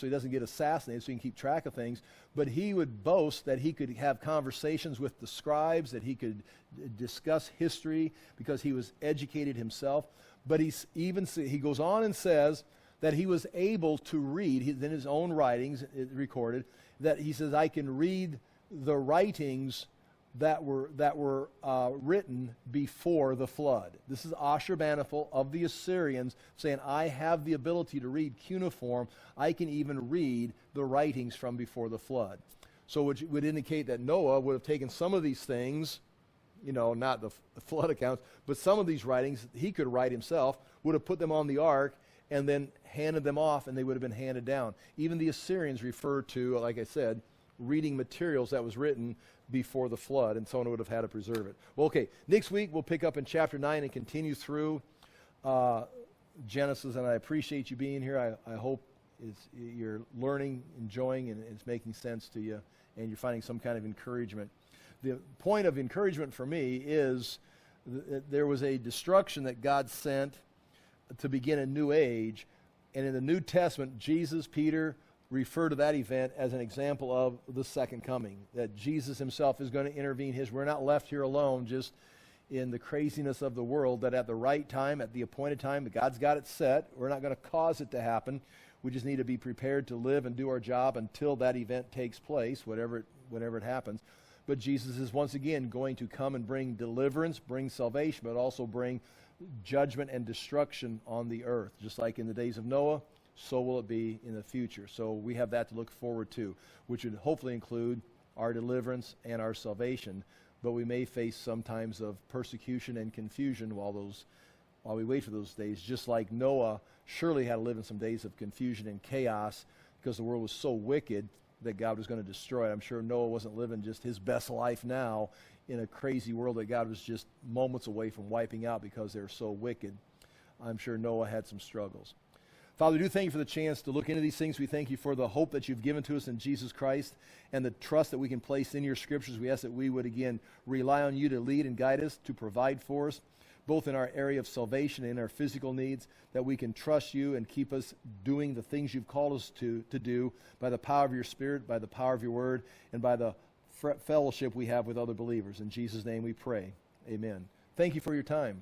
he doesn't get assassinated, so he can keep track of things. But he would boast that he could have conversations with the scribes, that he could discuss history because he was educated himself. But he goes on and says that he was able to read, in his own writings, it recorded, that he says, I can read the writings that were written before the flood. This is Ashurbanipal of the Assyrians saying, I have the ability to read cuneiform. I can even read the writings from before the flood. So which would indicate that Noah would have taken some of these things, not the flood accounts, but some of these writings he could write himself, would have put them on the ark, and then handed them off, and they would have been handed down. Even the Assyrians refer to, like I said, reading materials that was written before the flood, and someone would have had to preserve it. Well, okay, next week we'll pick up in chapter 9 and continue through Genesis, and I appreciate you being here. I hope you're learning, enjoying, and it's making sense to you, and you're finding some kind of encouragement. The point of encouragement for me is there was a destruction that God sent to begin a new age, and in the New Testament, Jesus, Peter, refer to that event as an example of the second coming, that Jesus himself is going to intervene. We're not left here alone just in the craziness of the world, that at the right time, at the appointed time, that God's got it set. We're not going to cause it to happen. We just need to be prepared to live and do our job until that event takes place, whenever it happens. But Jesus is once again going to come and bring deliverance, bring salvation, but also bring judgment and destruction on the earth. Just like in the days of Noah, so will it be in the future. So we have that to look forward to, which would hopefully include our deliverance and our salvation. But we may face some times of persecution and confusion while we wait for those days, just like Noah surely had to live in some days of confusion and chaos because the world was so wicked that God was going to destroy it. I'm sure Noah wasn't living just his best life now in a crazy world that God was just moments away from wiping out because they're so wicked. I'm sure Noah had some struggles. Father, we do thank you for the chance to look into these things. We thank you for the hope that you've given to us in Jesus Christ and the trust that we can place in your scriptures. We ask that we would, again, rely on you to lead and guide us, to provide for us, both in our area of salvation and in our physical needs, that we can trust you and keep us doing the things you've called us to do by the power of your Spirit, by the power of your word, and by the fellowship we have with other believers. In Jesus' name we pray. Amen. Thank you for your time.